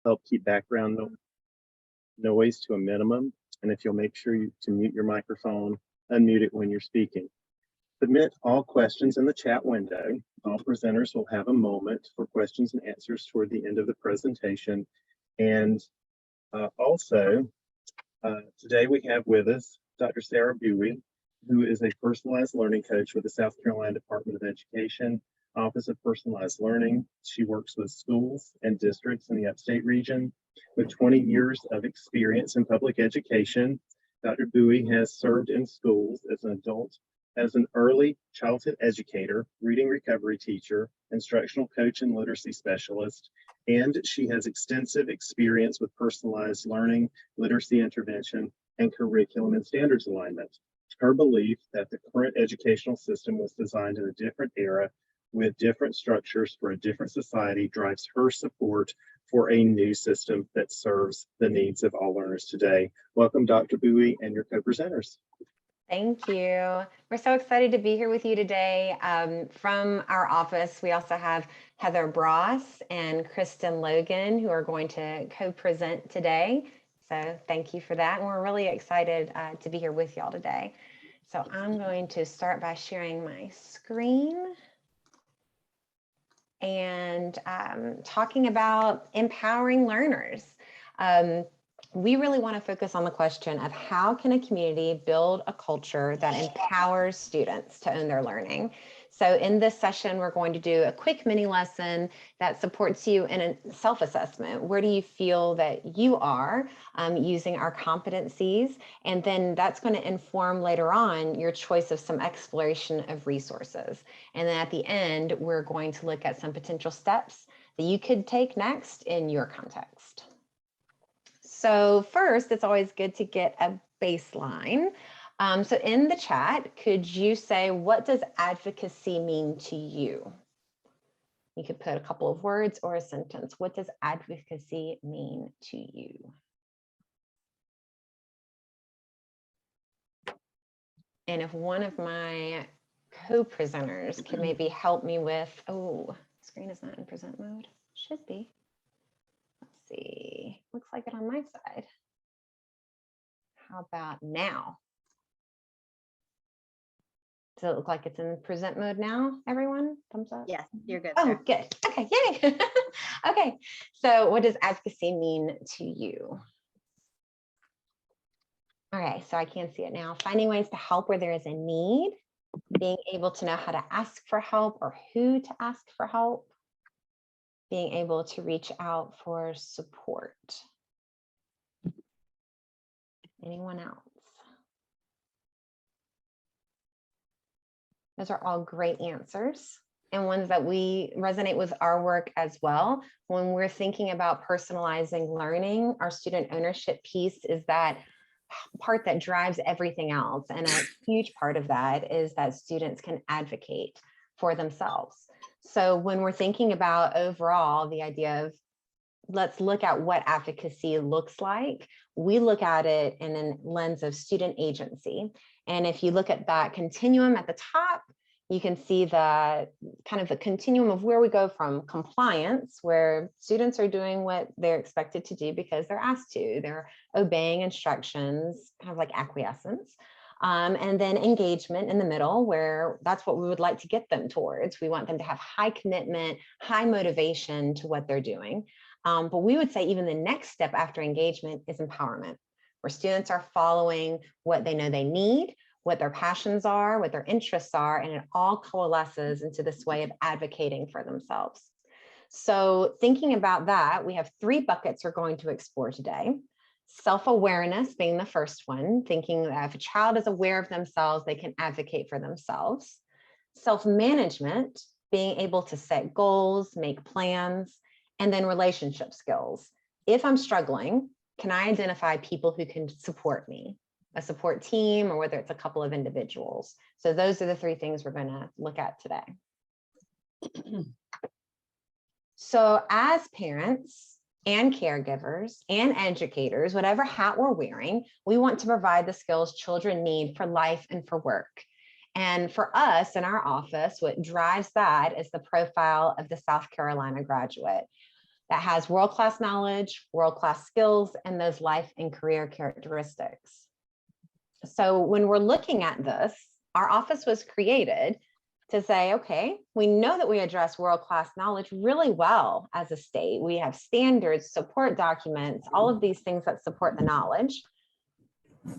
help keep background noise to a minimum. And if you'll make sure to mute your microphone, unmute it when you're speaking. Submit all questions in the chat window. All presenters will have a moment for questions and answers toward the end of the presentation. And also, today we have with us Dr. Sarah Bowie, who is a personalized learning coach with the South Carolina Department of Education, Office of Personalized Learning. She works with schools and districts in the upstate region. With 20 years of experience in public education, Dr. Bowie has served in schools as an adult, as an early childhood educator, reading recovery teacher, instructional coach, and literacy specialist. And she has extensive experience with personalized learning, literacy intervention, and curriculum and standards alignment. Her belief that the current educational system was designed in a different era with different structures for a different society drives her support for a new system that serves the needs of all learners today. Welcome, Dr. Bowie and your co-presenters. Thank you. We're so excited to be here with you today. From our office, we also have Heather Bross and Kristen Logan, who are going to co-present today. So thank you for that. And we're really excited to be here with y'all today. So I'm going to start by sharing my screen and talking about empowering learners. We really want to focus on the question of how can a community build a culture that empowers students to own their learning. So in this session, we're going to do a quick mini lesson that supports you in a self-assessment. Where do you feel that you are using our competencies? And then that's going to inform later on your choice of some exploration of resources. And then at the end, we're going to look at some potential steps that you could take next in your context. So first, it's always good to get a baseline. So in the chat, could you say, what does advocacy mean to you? You could put a couple of words or a sentence. What does advocacy mean to you? And if one of my co-presenters could maybe help me with, oh, screen is not in present mode. Should be. See, looks like it on my side. How about now? Does it look like it's in present mode now, everyone? Thumbs up? Yes, you're good. Oh, Sir. good. Okay, yay. Okay, so what does advocacy mean to you? Okay, so I can see it now. Finding ways to help where there is a need, being able to know how to ask for help or who to ask for help, being able to reach out for support. Anyone else? Those are all great answers and ones that we resonate with our work as well. When we're thinking about personalizing learning, our student ownership piece is that part that drives everything else. And a huge part of that is that students can advocate for themselves. So when we're thinking about overall the idea of let's look at what advocacy looks like, we look at it in a lens of student agency. And if you look at that continuum at the top, you can see the kind of the continuum of where we go from compliance, where students are doing what they're expected to do because they're asked to, they're obeying instructions, kind of like acquiescence. And then engagement in the middle, where that's what we would like to get them towards. We want them to have high commitment, high motivation to what they're doing. But we would say even the next step after engagement is empowerment, where students are following what they know they need, what their passions are, what their interests are, and it all coalesces into this way of advocating for themselves. So thinking about that, we have 3 buckets we're going to explore today. Self-awareness being the first one, thinking that if a child is aware of themselves, they can advocate for themselves. Self-management, being able to set goals, make plans, and then relationship skills. If I'm struggling, can I identify people who can support me, a support team, or whether it's a couple of individuals? So those are the 3 things we're going to look at today. So as parents and caregivers and educators, whatever hat we're wearing, we want to provide the skills children need for life and for work. And for us in our office, what drives that is the profile of the South Carolina graduate. that has world-class knowledge, world-class skills, and those life and career characteristics. So when we're looking at this, our office was created to say, okay, we know that we address world-class knowledge really well as a state. We have standards, support documents, all of these things that support the knowledge.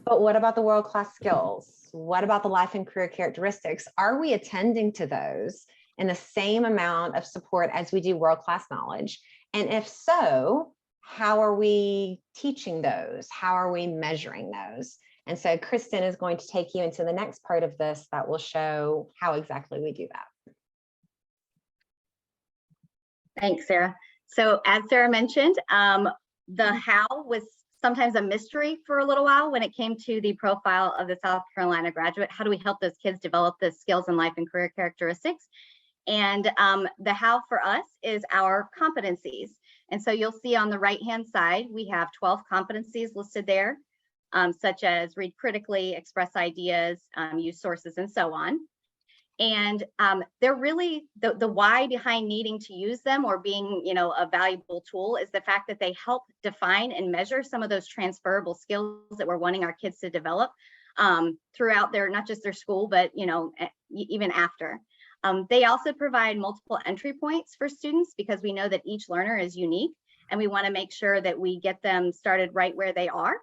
But what about the world-class skills? What about the life and career characteristics? Are we attending to those in the same amount of support as we do world-class knowledge? And if so, how are we teaching those? How are we measuring those? And so Kristen is going to take you into the next part of this that will show how exactly we do that. Thanks, Sarah. So as Sarah mentioned, the how was sometimes a mystery for a little while when it came to the profile of the South Carolina graduate. How do we help those kids develop the skills and life and career characteristics? And the how for us is our competencies. And so you'll see on the right-hand side, we have 12 competencies listed there, such as read critically, express ideas, use sources, and so on. And they're really, the why behind needing to use them or being, a valuable tool is the fact that they help define and measure some of those transferable skills that we're wanting our kids to develop throughout their, not just their school, but, even after. They also provide multiple entry points for students because we know that each learner is unique and we want to make sure that we get them started right where they are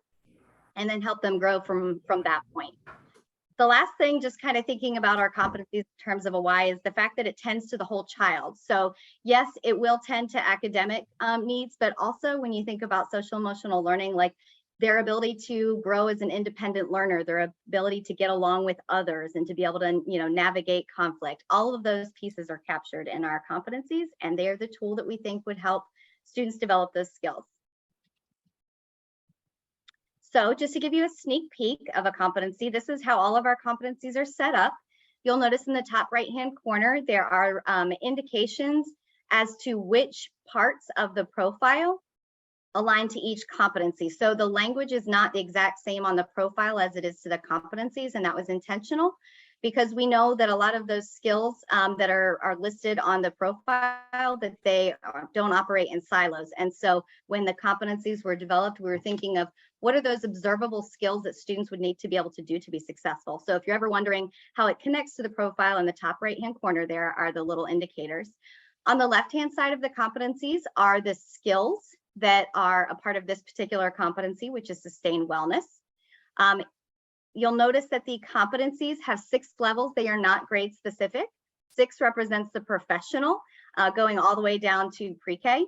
and then help them grow from that point. The last thing, just kind of thinking about our competencies in terms of a why, is the fact that it tends to the whole child. So yes, it will tend to academic needs, but also when you think about social emotional learning, like their ability to grow as an independent learner, their ability to get along with others and to be able to, navigate conflict, all of those pieces are captured in our competencies, and they're the tool that we think would help students develop those skills. So just to give you a sneak peek of a competency, this is how all of our competencies are set up. You'll notice in the top right-hand corner, there are indications as to which parts of the profile align to each competency. So the language is not the exact same on the profile as it is to the competencies, and that was intentional because we know that a lot of those skills that are listed on the profile, that they don't operate in silos. And so when the competencies were developed, we were thinking of what are those observable skills that students would need to be able to do to be successful. So if you're ever wondering how it connects to the profile, in the top right-hand corner, there are the little indicators. On the left-hand side of the competencies are the skills that are a part of this particular competency, which is sustained wellness. You'll notice that the competencies have 6 levels. They are not grade specific. 6 represents the professional, going all the way down to pre-K.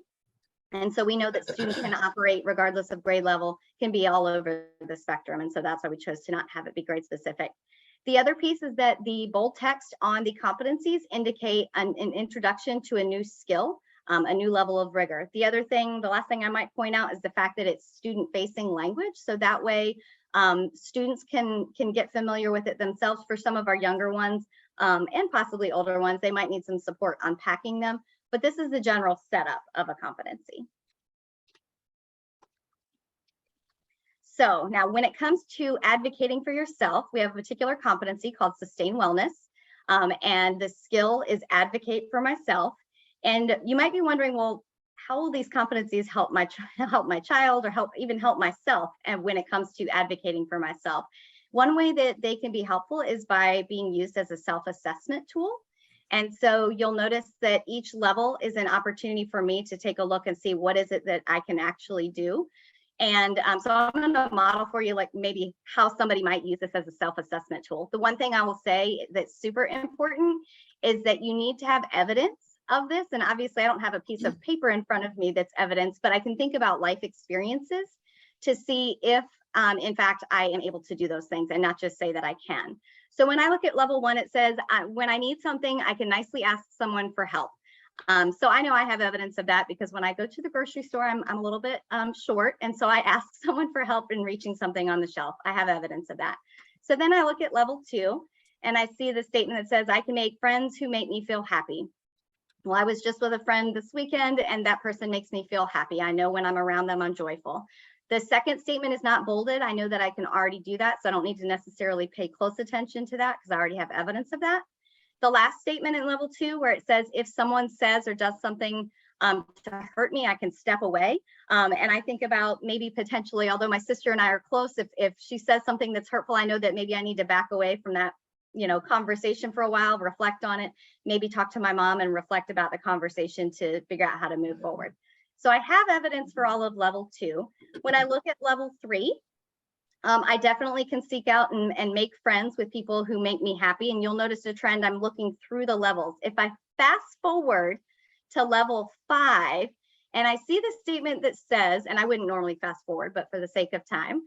And so we know that students can operate regardless of grade level, can be all over the spectrum. And so that's why we chose to not have it be grade specific. The other piece is that the bold text on the competencies indicate an introduction to a new skill, a new level of rigor. The last thing I might point out is the fact that it's student-facing language. So that way students can get familiar with it themselves. For some of our younger ones and possibly older ones, they might need some support unpacking them. But this is the general setup of a competency. So now when it comes to advocating for yourself, we have a particular competency called sustained wellness. And the skill is advocate for myself. And you might be wondering, well, how will these competencies help my child or help myself? And when it comes to advocating for myself, one way that they can be helpful is by being used as a self-assessment tool. And so you'll notice that each level is an opportunity for me to take a look and see what is it that I can actually do. And so I'm going to model for you like maybe how somebody might use this as a self-assessment tool. The one thing I will say that's super important is that you need to have evidence of this. And obviously I don't have a piece of paper in front of me that's evidence, but I can think about life experiences to see if in fact I am able to do those things and not just say that I can. So when I look at level 1, it says when I need something, I can nicely ask someone for help. So I know I have evidence of that because when I go to the grocery store, I'm a little bit short. And so I ask someone for help in reaching something on the shelf. I have evidence of that. So then I look at level 2 and I see the statement that says I can make friends who make me feel happy. Well, I was just with a friend this weekend and that person makes me feel happy. I know when I'm around them, I'm joyful. The second statement is not bolded. I know that I can already do that. So I don't need to necessarily pay close attention to that because I already have evidence of that. The last statement in level 2 where it says, if someone says or does something to hurt me, I can step away. And I think about maybe potentially, although my sister and I are close, if she says something that's hurtful, I know that maybe I need to back away from that, conversation for a while, reflect on it, maybe talk to my mom and reflect about the conversation to figure out how to move forward. So I have evidence for all of level 2. When I look at level 3, I definitely can seek out and make friends with people who make me happy. And you'll notice a trend. I'm looking through the levels. If I fast forward to level 5, and I see the statement that says, and I wouldn't normally fast forward, but for the sake of time,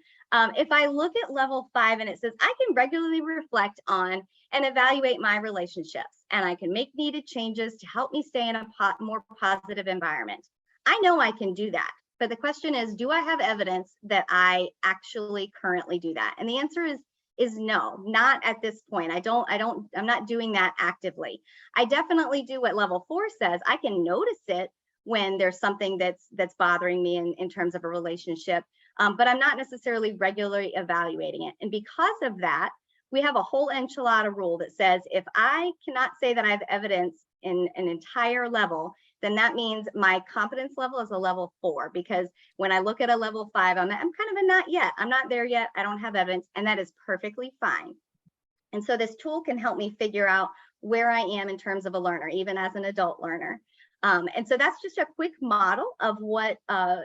if I look at level 5 and it says, I can regularly reflect on and evaluate my relationships, and I can make needed changes to help me stay in a more positive environment. I know I can do that. But the question is, do I have evidence that I actually currently do that? And the answer is no, not at this point. I'm not doing that actively. I definitely do what level 4 says. I can notice it when there's something that's bothering me in terms of a relationship, but I'm not necessarily regularly evaluating it. And because of that, we have a whole enchilada rule that says if I cannot say that I have evidence in an entire level, then that means my competence level is a level 4, because when I look at a level 5, I'm kind of a not yet. I'm not there yet. I don't have evidence, and that is perfectly fine. And so this tool can help me figure out where I am in terms of a learner, even as an adult learner. And so that's just a quick model of what a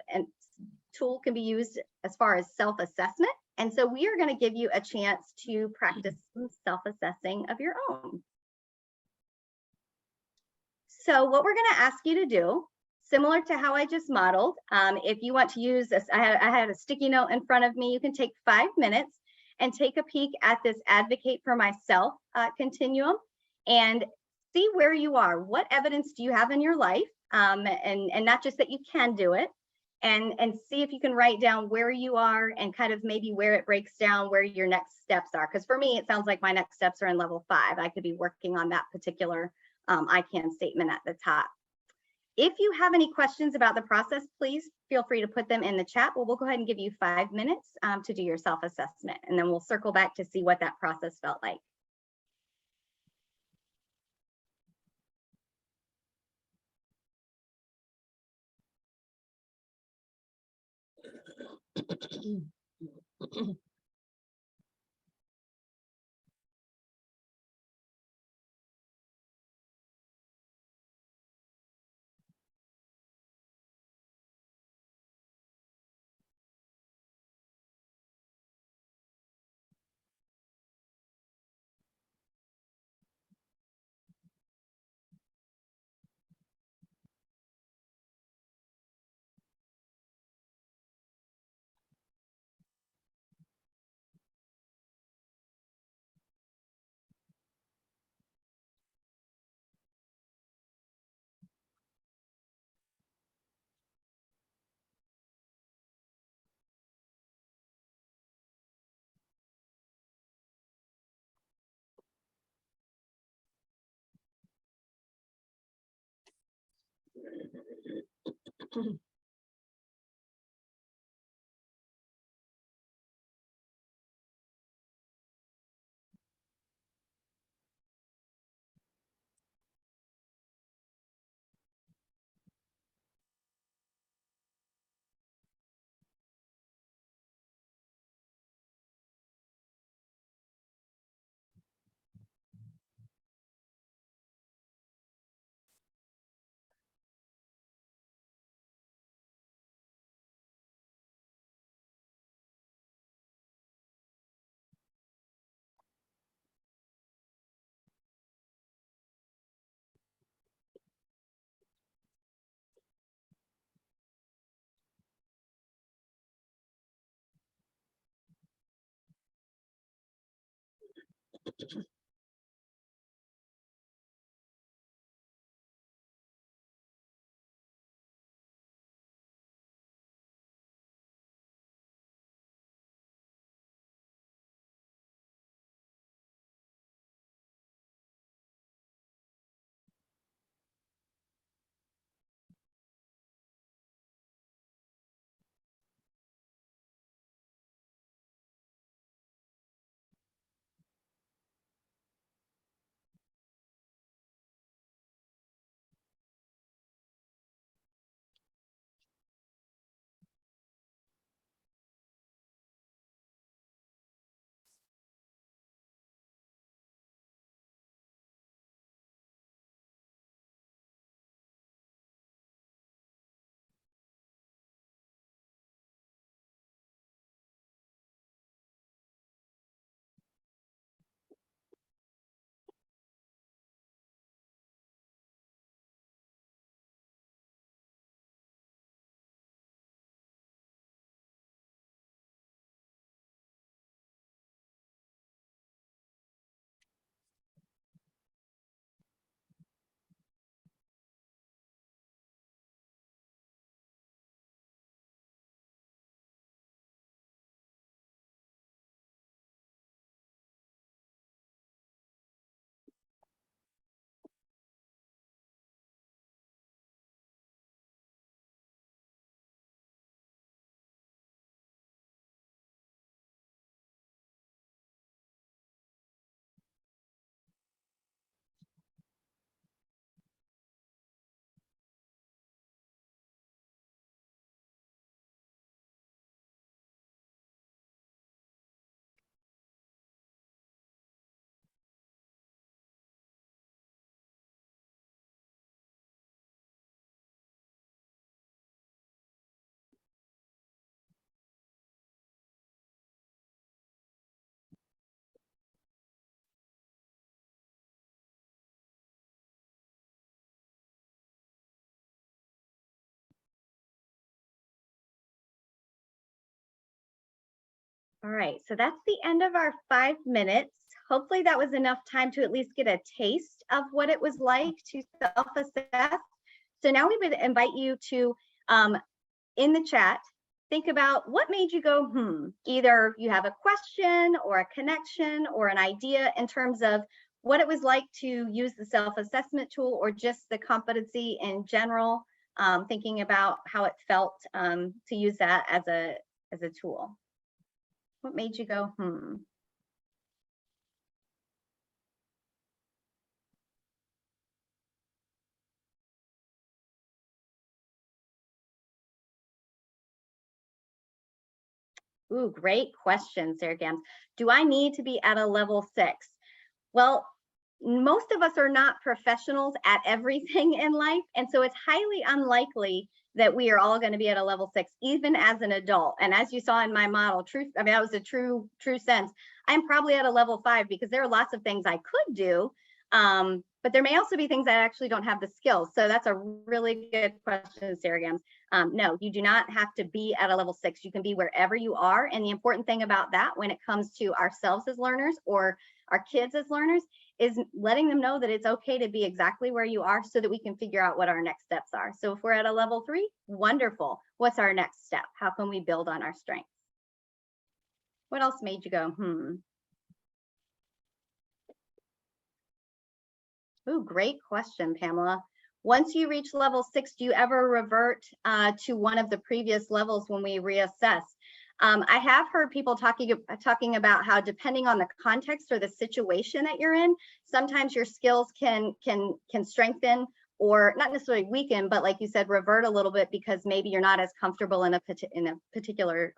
tool can be used as far as self-assessment. And so we are going to give you a chance to practice some self-assessing of your own. So what we're going to ask you to do, similar to how I just modeled, if you want to use this, I had a sticky note in front of me. You can take 5 minutes and take a peek at this advocate for myself continuum and see where you are. What evidence do you have in your life? And not just that you can do it, and see if you can write down where you are and kind of maybe where it breaks down, where your next steps are. Because for me, it sounds like my next steps are in level 5. I could be working on that particular I can statement at the top. If you have any questions about the process, please feel free to put them in the chat. Well, we'll go ahead and give you 5 minutes to do your self-assessment, and then we'll circle back to see what that process felt like. All right, so that's the end of our 5 minutes. Hopefully that was enough time to at least get a taste of what it was like to self-assess. So now we would invite you to, in the chat, think about what made you go, Either you have a question or a connection or an idea in terms of what it was like to use the self-assessment tool or just the competency in general, thinking about how it felt to use that as a tool. What made you go, Ooh, great question, Sarah Gams. Do I need to be at a level 6? Well, most of us are not professionals at everything in life. And so it's highly unlikely that we are all going to be at a level 6, even as an adult. And as you saw in my model, that was a true sense. I'm probably at a level 5 because there are lots of things I could do. But there may also be things I actually don't have the skills. So that's a really good question, Sarah Gams. No, you do not have to be at a level 6. You can be wherever you are. And the important thing about that when it comes to ourselves as learners or our kids as learners is letting them know that it's okay to be exactly where you are so that we can figure out what our next steps are. So if we're at a level 3, wonderful. What's our next step? How can we build on our strengths? What else made you go, Ooh, great question, Pamela. Once you reach level 6, do you ever revert to one of the previous levels when we reassess? I have heard people talking about how depending on the context or the situation that you're in, sometimes your skills can strengthen or not necessarily weaken, but like you said, revert a little bit because maybe you're not as comfortable in a particular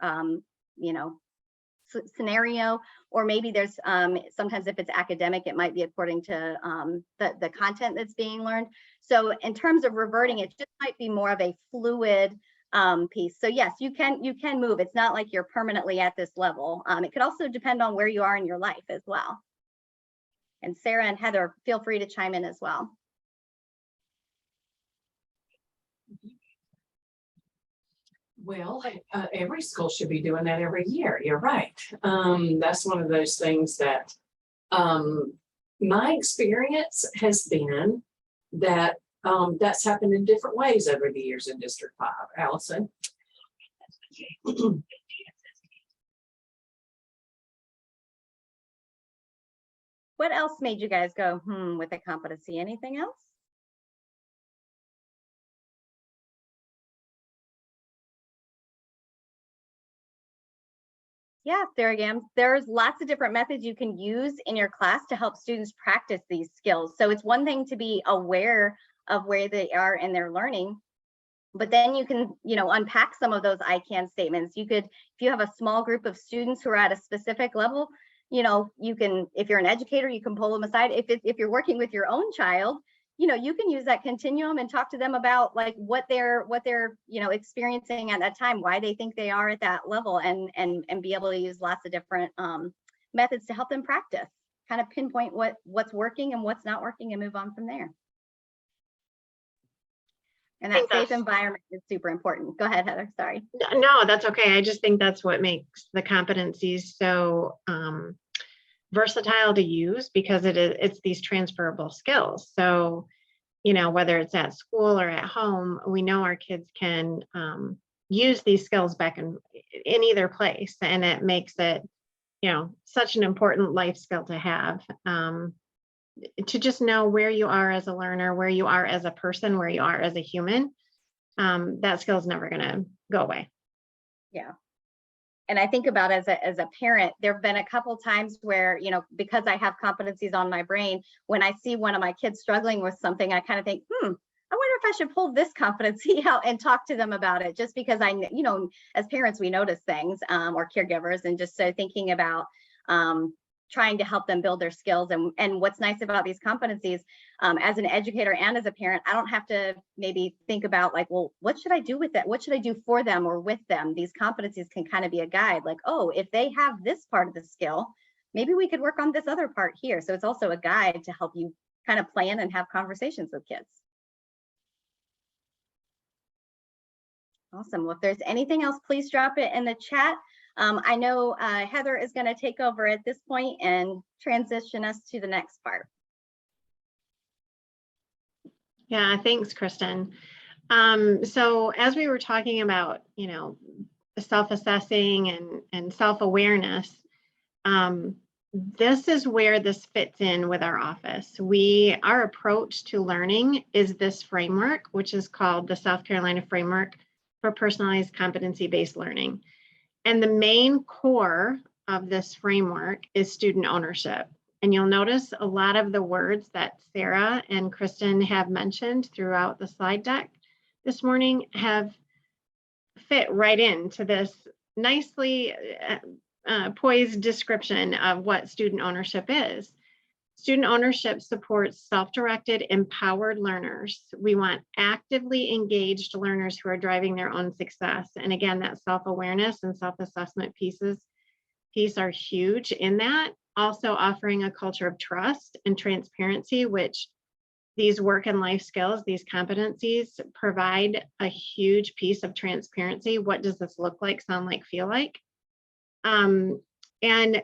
scenario, or maybe there's sometimes if it's academic, it might be according to the content that's being learned. So in terms of reverting, it just might be more of a fluid piece. So yes, you can move. It's not like you're permanently at this level. It could also depend on where you are in your life as well. And Sarah and Heather, feel free to chime in as well. Well, every school should be doing that every year. You're right. That's one of those things that my experience has been that that's happened in different ways over the years in District 5. Allison? What else made you guys go, with the competency? Anything else? Yeah, Sarah Gams, there's lots of different methods you can use in your class to help students practice these skills. So it's one thing to be aware of where they are in their learning, but then you can, unpack some of those I can statements. You could, if you have a small group of students who are at a specific level, you can, if you're an educator, you can pull them aside. If you're working with your own child, you can use that continuum and talk to them about like what they're experiencing at that time, why they think they are at that level, and be able to use lots of different methods to help them practice, kind of pinpoint what's working and what's not working and move on from there. And that safe environment is super important. Go ahead, Heather, sorry. No, that's okay. I just think that's what makes the competencies so versatile to use, because it's these transferable skills. So, whether it's at school or at home, we know our kids can use these skills back in either place, and it makes it, such an important life skill to have, to just know where you are as a learner, where you are as a person, where you are as a human. That skill is never going to go away. Yeah. And I think about as a parent, there have been a couple times where, because I have competencies on my brain, when I see one of my kids struggling with something, I kind of think, I wonder if I should pull this competency out and talk to them about it, just because as parents, we notice things, or caregivers, and just so thinking about trying to help them build their skills. And what's nice about these competencies, as an educator and as a parent, I don't have to maybe think about like, well, what should I do with that? What should I do for them or with them? These competencies can kind of be a guide, like, oh, if they have this part of the skill, maybe we could work on this other part here. So it's also a guide to help you kind of plan and have conversations with kids. Awesome. Well, if there's anything else, please drop it in the chat. I know Heather is going to take over at this point and transition us to the next part. Yeah, thanks, Kristen. So as we were talking about, self-assessing and self-awareness, this is where this fits in with our office. Our approach to learning is this framework, which is called the South Carolina Framework for Personalized Competency-Based Learning. And the main core of this framework is student ownership. And you'll notice a lot of the words that Sarah and Kristen have mentioned throughout the slide deck this morning have fit right into this nicely poised description of what student ownership is. Student ownership supports self-directed, empowered learners. We want actively engaged learners who are driving their own success. And again, that self-awareness and self-assessment piece are huge in that. Also offering a culture of trust and transparency, which these work and life skills, these competencies provide a huge piece of transparency. What does this look like, sound like, feel like? And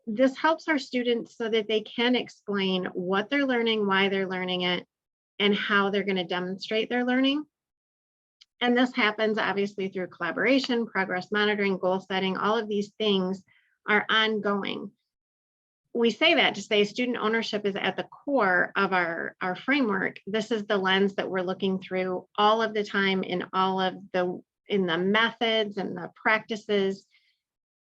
this helps our students so that they can explain what they're learning, why they're learning it, and how they're going to demonstrate their learning. And this happens obviously through collaboration, progress monitoring, goal setting. All of these things are ongoing. We say that to say student ownership is at the core of our framework. This is the lens that we're looking through all of the time in the methods and the practices.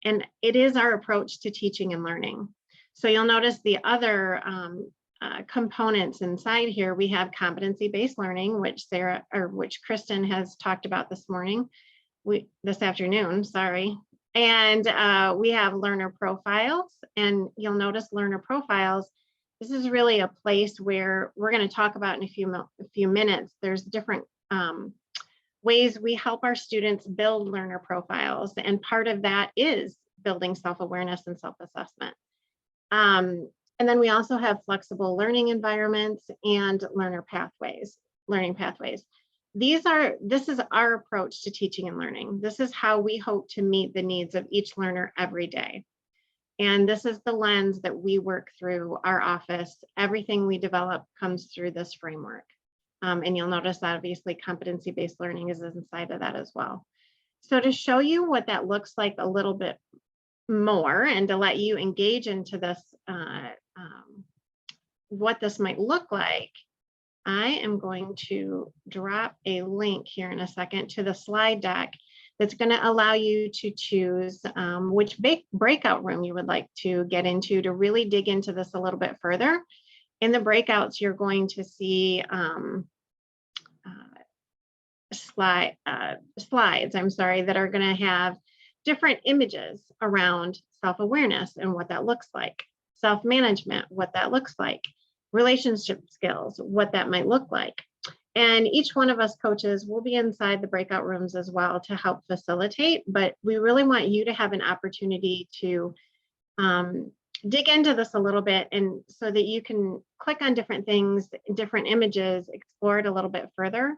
And it is our approach to teaching and learning. So you'll notice the other components inside here. We have competency-based learning, which Kristen has talked about this afternoon, sorry. And we have learner profiles, and you'll notice learner profiles. This is really a place where we're going to talk about in a few minutes. There's different ways we help our students build learner profiles, and part of that is building self-awareness and self-assessment. And then we also have flexible learning environments and learning pathways. This is our approach to teaching and learning. This is how we hope to meet the needs of each learner every day. And this is the lens that we work through our office. Everything we develop comes through this framework. And you'll notice that obviously competency-based learning is inside of that as well. So to show you what that looks like a little bit more and to let you engage into this, what this might look like, I am going to drop a link here in a second to the slide deck that's going to allow you to choose which breakout room you would like to get into to really dig into this a little bit further. In the breakouts, you're going to see slides, that are going to have different images around self-awareness and what that looks like, self-management, what that looks like, relationship skills, what that might look like. And each one of us coaches will be inside the breakout rooms as well to help facilitate, but we really want you to have an opportunity to dig into this a little bit, and so that you can click on different things, different images, explore it a little bit further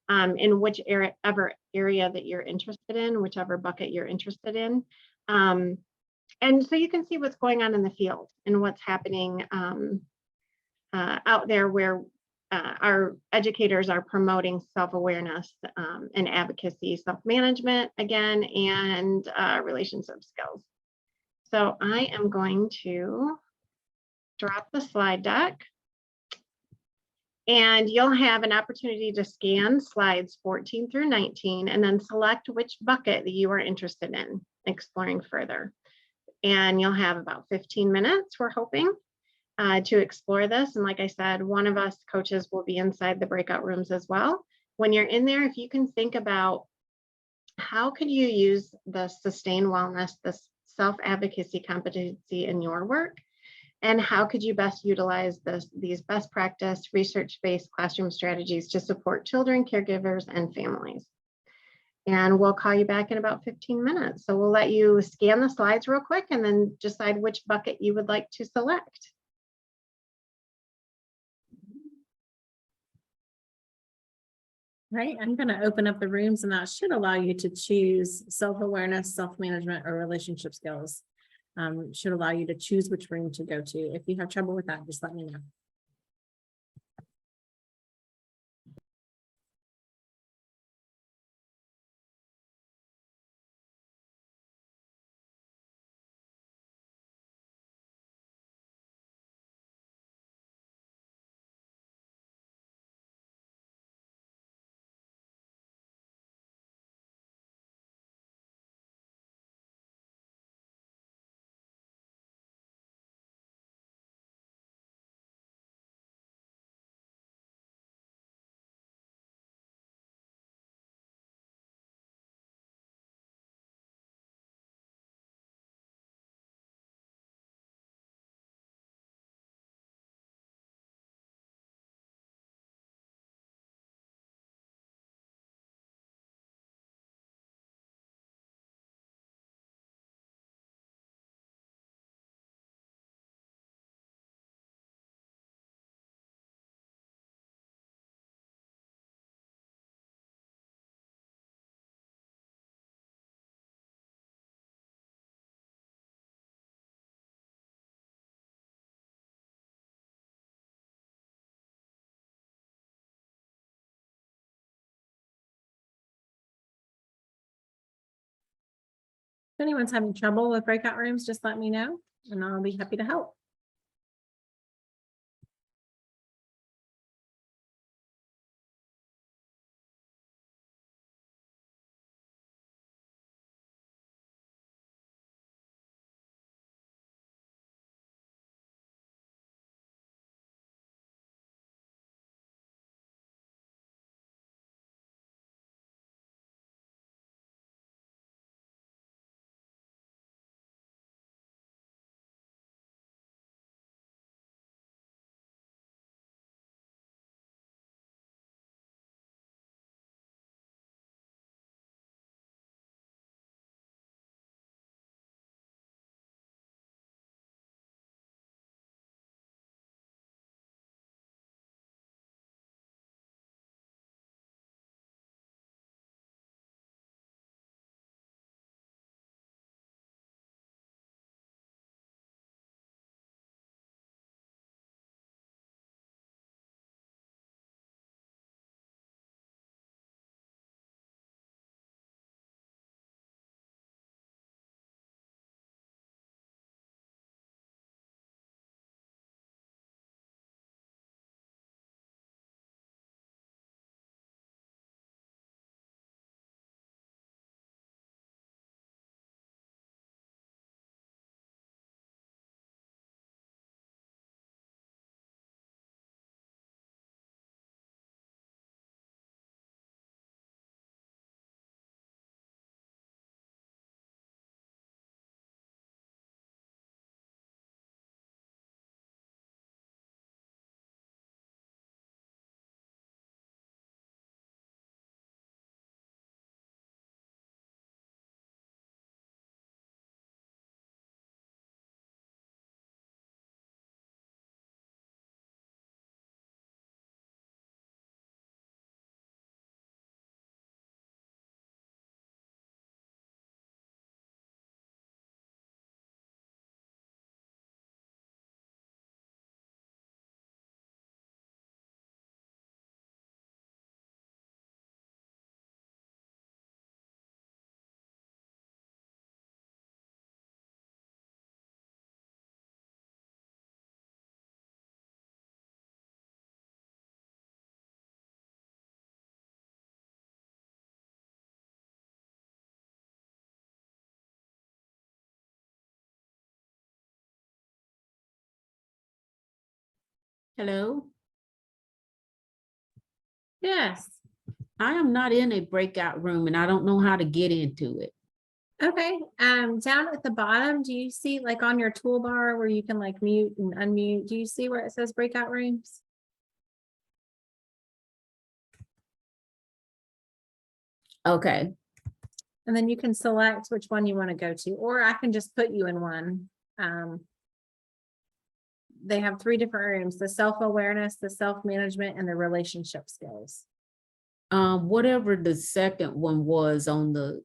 in whichever area that you're interested in, whichever bucket you're interested in. And so you can see what's going on in the field and what's happening out there where our educators are promoting self-awareness and advocacy, self-management again, and relationship skills. So I am going to drop the slide deck, and you'll have an opportunity to scan slides 14 through 19 and then select which bucket that you are interested in exploring further. And you'll have about 15 minutes, we're hoping, to explore this. And like I said, one of us coaches will be inside the breakout rooms as well. When you're in there, if you can think about how could you use the sustained wellness, the self-advocacy competency in your work, and how could you best utilize these best practice research-based classroom strategies to support children, caregivers, and families. And we'll call you back in about 15 minutes. So we'll let you scan the slides real quick and then decide which bucket you would like to select. Right, I'm gonna open up the rooms and that should allow you to choose self-awareness, self-management, or relationship skills. Should allow you to choose which room to go to. If you have trouble with that, just let me know. If anyone's having trouble with breakout rooms, just let me know and I'll be happy to help. Hello? Yes. I am not in a breakout room and I don't know how to get into it. Okay, down at the bottom, do you see like on your toolbar where you can like mute and unmute? Do you see where it says breakout rooms? Okay. And then you can select which one you want to go to, or I can just put you in one. They have 3 different rooms: the self-awareness, the self-management, and the relationship skills. Whatever the second one was on the,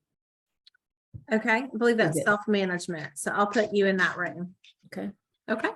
Okay, I believe that's it? self-management. So I'll put you in that room. okay. Okay.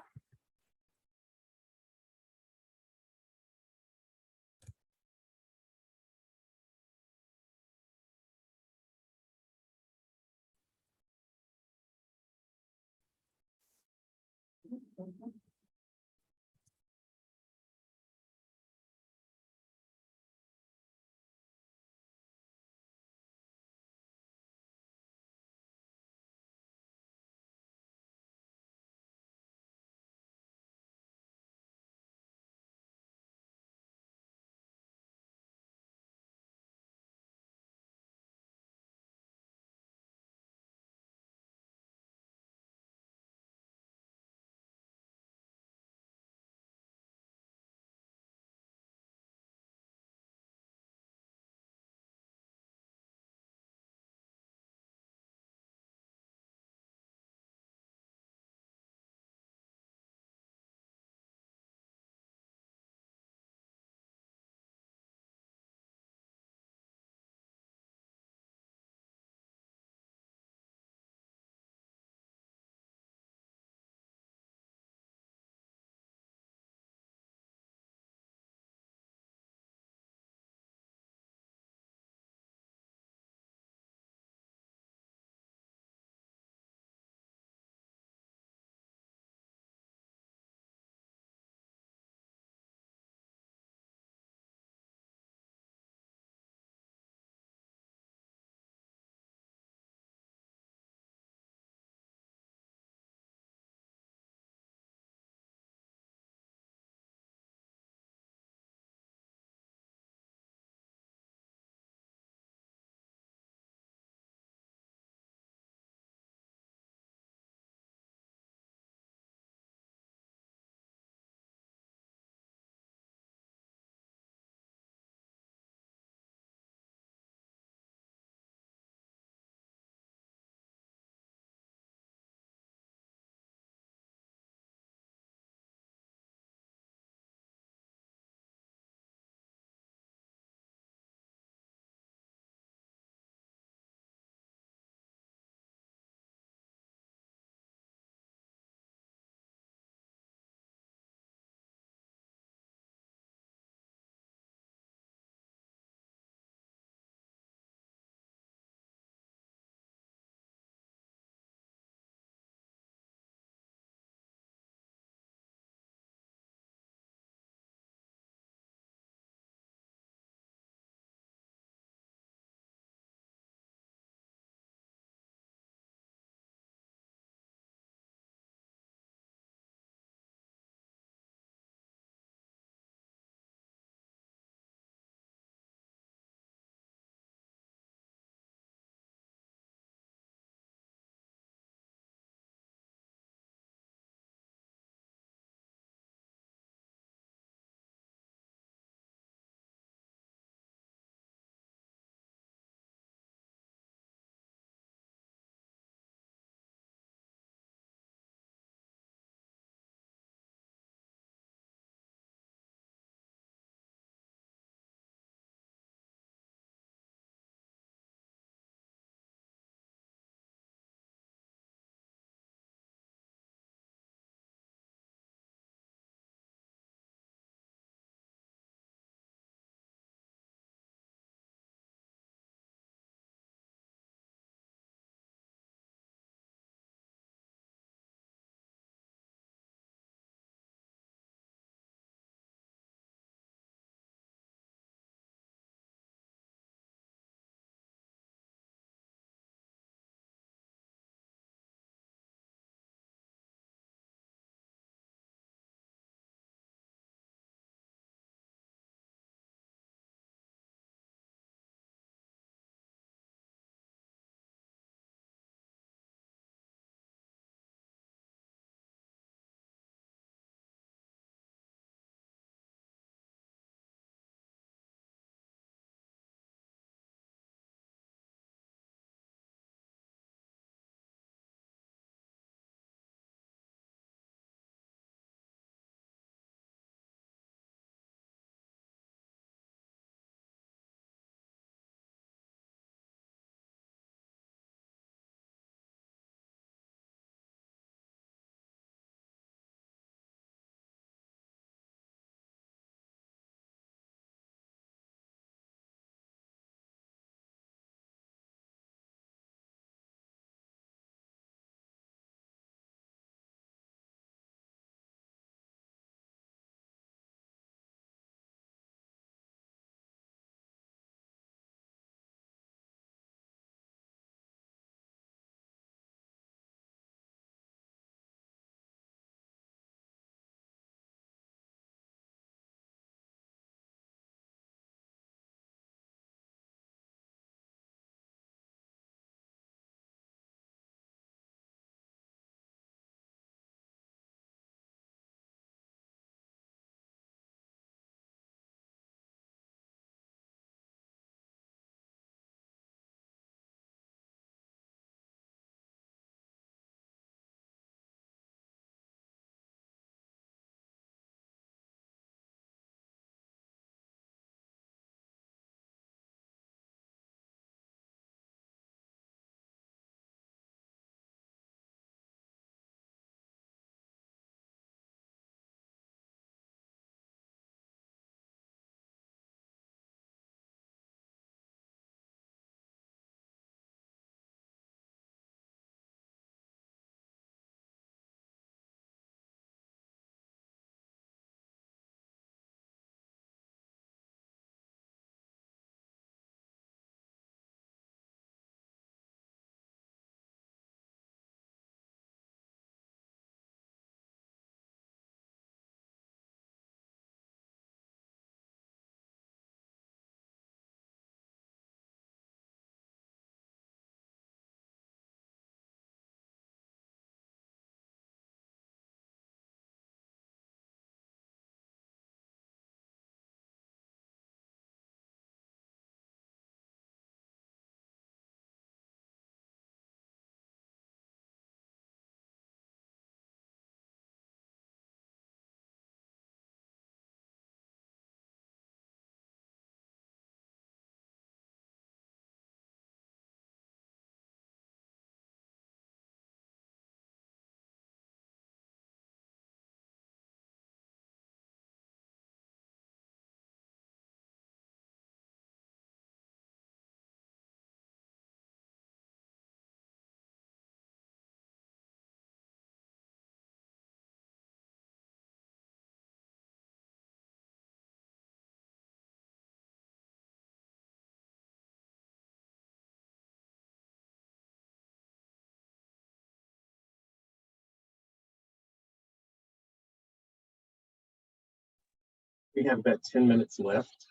We have about 10 minutes left.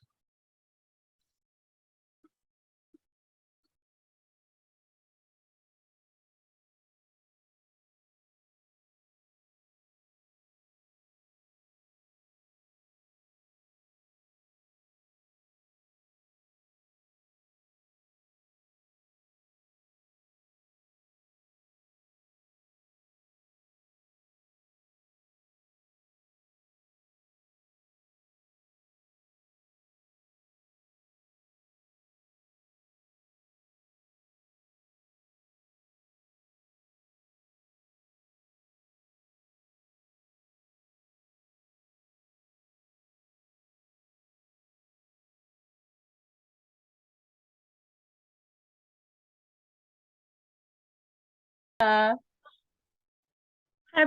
Hi,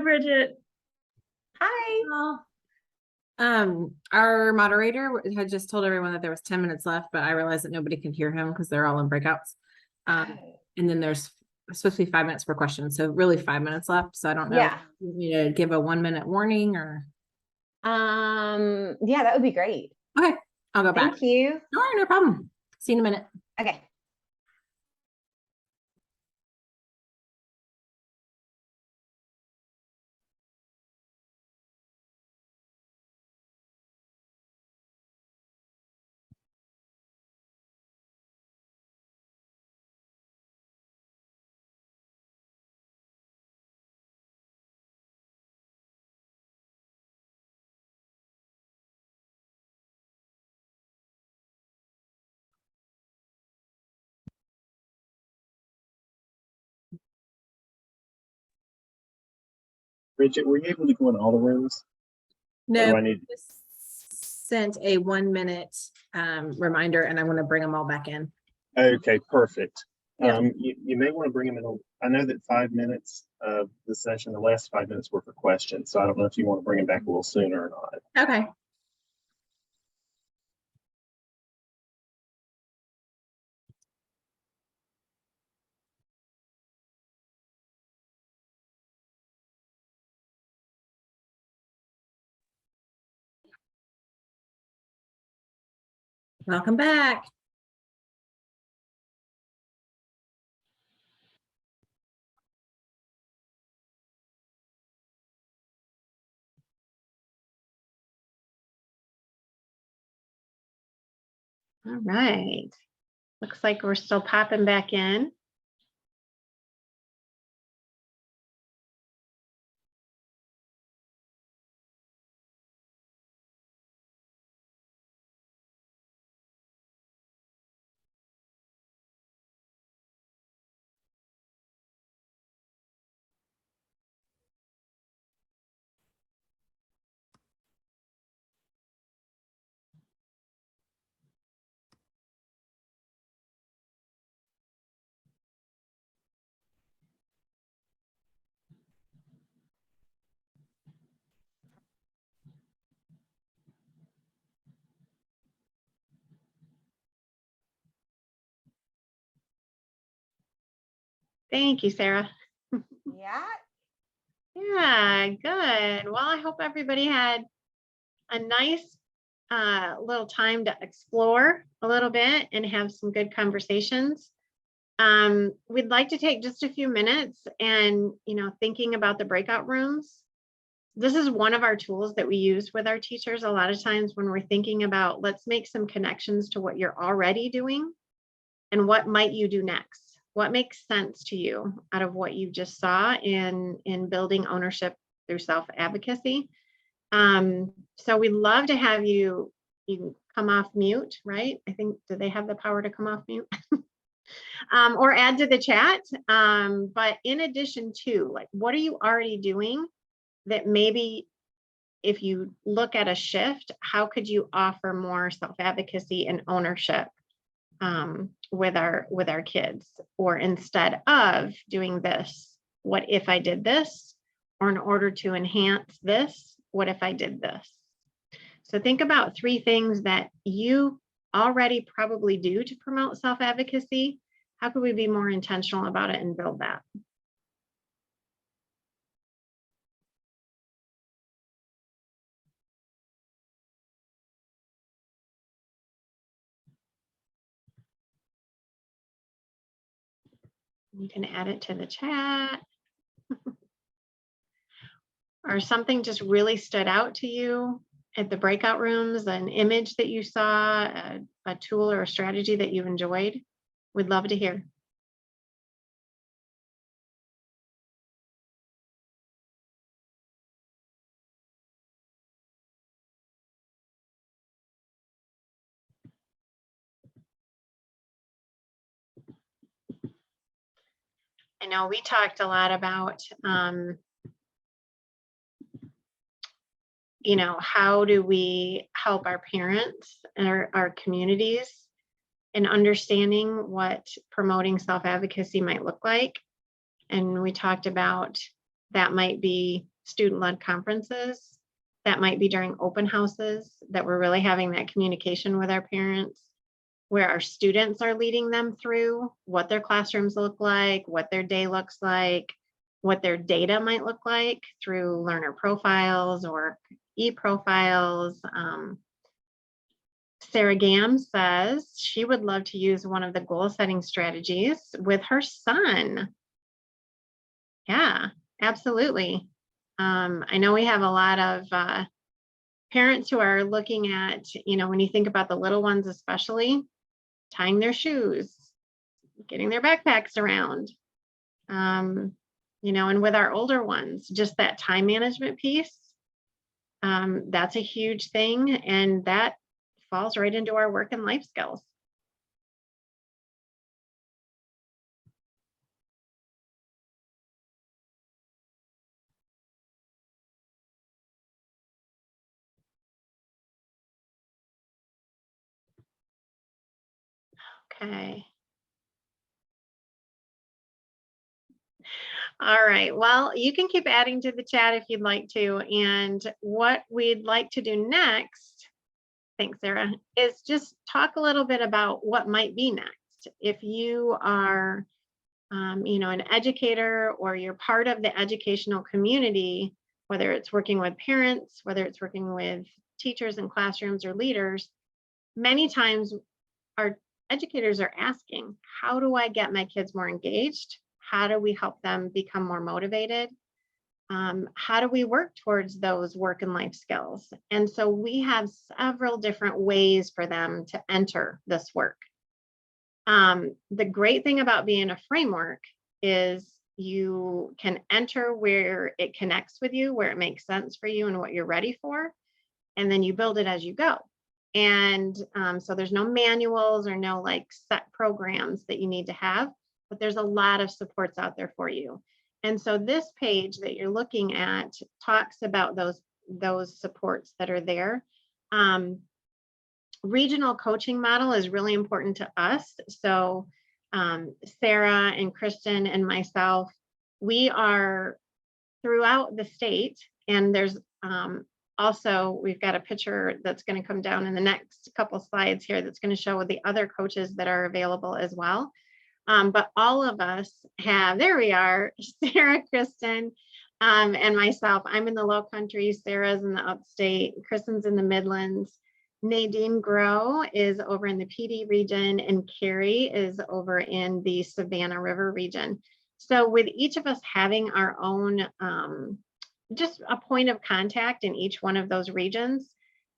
Bridget. Hi. Our moderator had just told everyone that there was 10 minutes left, but I realized that nobody can hear him because they're all in breakouts. And then there's supposed to be 5 minutes per question. So really 5 minutes left. So I don't know. Yeah. If you need to give a 1 minute warning or. Yeah, that would be great. Okay. I'll go back. Thank you. All right, no problem. See you in a minute. Okay. Bridget, were you able to go in all the rooms? Or do No, I need? just sent a 1 minute reminder and I'm going to bring them all back in. Okay, perfect. Yeah. You may want to bring them in. I know that 5 minutes of the session, the last 5 minutes were for questions. So I don't know if you want to bring them back a little sooner or not. Okay. Welcome back. All right. Looks like we're still popping back in. Thank you, Sarah. Yeah. Yeah, good. Well, I hope everybody had a nice little time to explore a little bit and have some good conversations. We'd like to take just a few minutes and, thinking about the breakout rooms. This is one of our tools that we use with our teachers a lot of times when we're thinking about, let's make some connections to what you're already doing and what might you do next. What makes sense to you out of what you just saw in building ownership through self-advocacy? So we'd love to have you can come off mute, right? I think, do they have the power to come off mute? Or add to the chat. But in addition to, like, what are you already doing that maybe if you look at a shift, how could you offer more self-advocacy and ownership with our kids? Or instead of doing this, what if I did this? Or in order to enhance this, what if I did this? So think about 3 things that you already probably do to promote self-advocacy. How could we be more intentional about it and build that? You can add it to the chat. Or something just really stood out to you at the breakout rooms, an image that you saw, a tool or a strategy that you've enjoyed. We'd love to hear. I know we talked a lot about, you know, how do we help our parents and our communities in understanding what promoting self-advocacy might look like. And we talked about that might be student-led conferences, that might be during open houses, that we're really having that communication with our parents, where our students are leading them through what their classrooms look like, what their day looks like, what their data might look like through learner profiles or e-profiles. Sarah Gam says she would love to use one of the goal setting strategies with her son. Yeah, absolutely. I know we have a lot of parents who are looking at, you know, when you think about the little ones, especially tying their shoes, getting their backpacks around, you know, and with our older ones, just that time management piece. That's a huge thing, and that falls right into our work and life skills. Okay. All right, well, you can keep adding to the chat if you'd like to. And what we'd like to do next, thanks, Sarah, is just talk a little bit about what might be next. If you are, you know, an educator, or you're part of the educational community, whether it's working with parents, whether it's working with teachers in classrooms or leaders, many times our educators are asking, how do I get my kids more engaged? How do we help them become more motivated? How do we work towards those work and life skills? And so we have several different ways for them to enter this work. The great thing about being a framework is you can enter where it connects with you, where it makes sense for you and what you're ready for, and then you build it as you go. And so there's no manuals or no like set programs that you need to have, but there's a lot of supports out there for you. And so this page that you're looking at talks about those supports that are there. Regional coaching model is really important to us. So Sarah and Kristen and myself, we are throughout the state, and there's also, we've got a picture that's going to come down in the next couple slides here that's going to show the other coaches that are available as well. But all of us have, there we are, Sarah, Kristen, and myself. I'm in the Low Country, Sarah's in the Upstate, Kristen's in the Midlands, Nadine Grow is over in the PD region, and Keri is over in the Savannah River region. So with each of us having our own, just a point of contact in each one of those regions,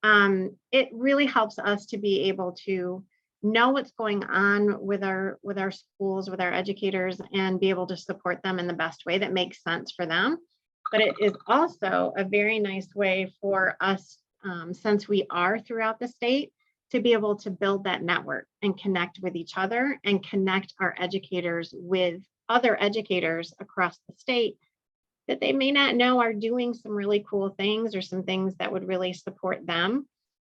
it really helps us to be able to know what's going on with our schools, with our educators, and be able to support them in the best way that makes sense for them. But it is also a very nice way for us, since we are throughout the state, to be able to build that network and connect with each other and connect our educators with other educators across the state that they may not know are doing some really cool things or some things that would really support them.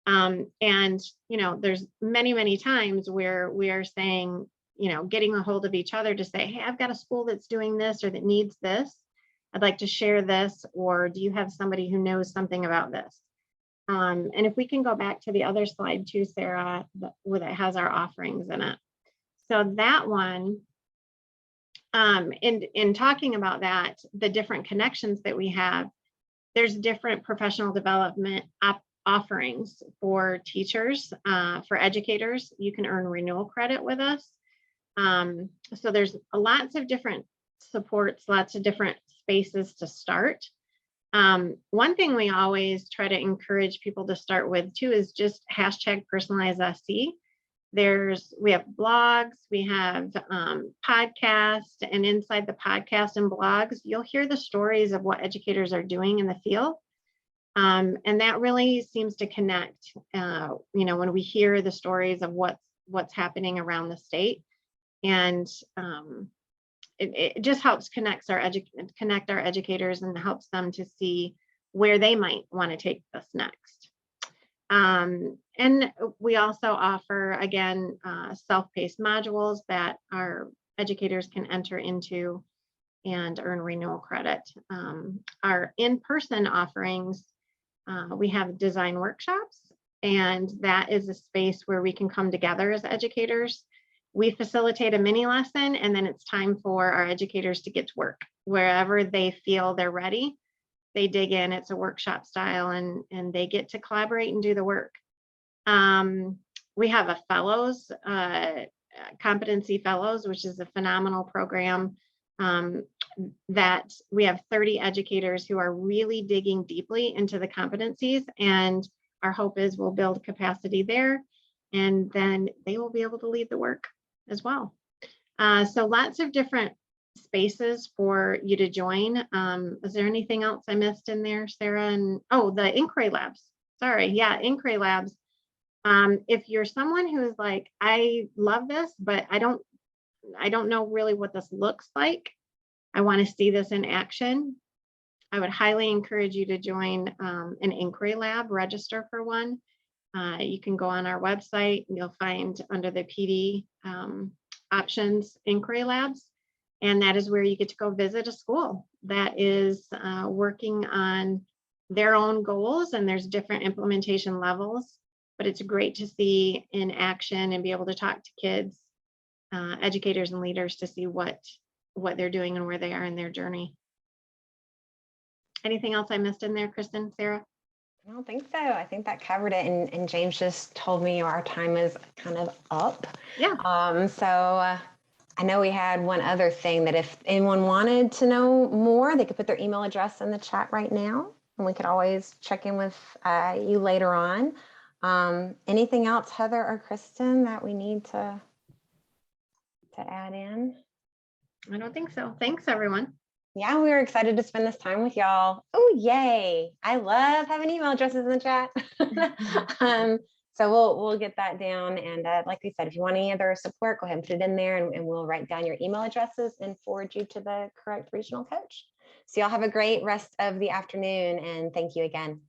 And, you know, there's many times where we are saying, you know, getting a hold of each other to say, hey, I've got a school that's doing this or that needs this. I'd like to share this, or do you have somebody who knows something about this? And if we can go back to the other slide too, Sarah, that has our offerings in it. So that one, in talking about that, the different connections that we have, there's different professional development offerings for teachers, for educators. You can earn renewal credit with us. So there's lots of different supports, lots of different spaces to start. One thing we always try to encourage people to start with too is just hashtag personalize SC. We have blogs, we have podcasts, and inside the podcast and blogs, you'll hear the stories of what educators are doing in the field. And that really seems to connect, when we hear the stories of what's happening around the state. And it just helps connect our educators and helps them to see where they might want to take this next. And we also offer, again, self-paced modules that our educators can enter into and earn renewal credit. Our in-person offerings, we have design workshops, and that is a space where we can come together as educators. We facilitate a mini lesson, and then it's time for our educators to get to work. Wherever they feel they're ready, they dig in. It's a workshop style, and they get to collaborate and do the work. We have a fellows, competency fellows, which is a phenomenal program that we have 30 educators who are really digging deeply into the competencies, and our hope is we'll build capacity there, and then they will be able to lead the work as well. So lots of different spaces for you to join. Is there anything else I missed in there, Sarah? And the inquiry labs. Sorry, yeah, inquiry labs. If you're someone who is like, I love this, but I don't know really what this looks like, I want to see this in action, I would highly encourage you to join an inquiry lab, register for one. You can go on our website, and you'll find under the PD options inquiry labs, and that is where you get to go visit a school that is working on their own goals, and there's different implementation levels, but it's great to see in action and be able to talk to kids, educators and leaders to see what they're doing and where they are in their journey. Anything else I missed in there, Kristen, Sarah? I don't think so. I think that covered it. And James just told me our time is kind of up. Yeah. So I know we had one other thing that if anyone wanted to know more, they could put their email address in the chat right now, and we could always check in with you later on. Anything else, Heather or Kristen, that we need to add in? I don't think so. Thanks, everyone. Yeah, we were excited to spend this time with y'all. Oh, yay. I love having email addresses in the chat. So we'll get that down. And like we said, if you want any other support, go ahead and put it in there, and we'll write down your email addresses and forward you to the correct regional coach. So y'all have a great rest of the afternoon, and thank you again.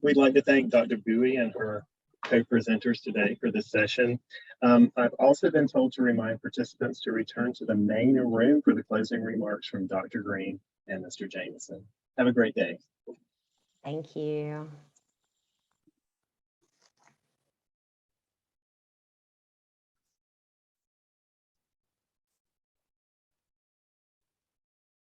We'd like to thank Dr. Bowie and her co-presenters today for this session. I've also been told to remind participants to return to the main room for the closing remarks from Dr. Green and Mr. Jameson. Have a great day. Thank you.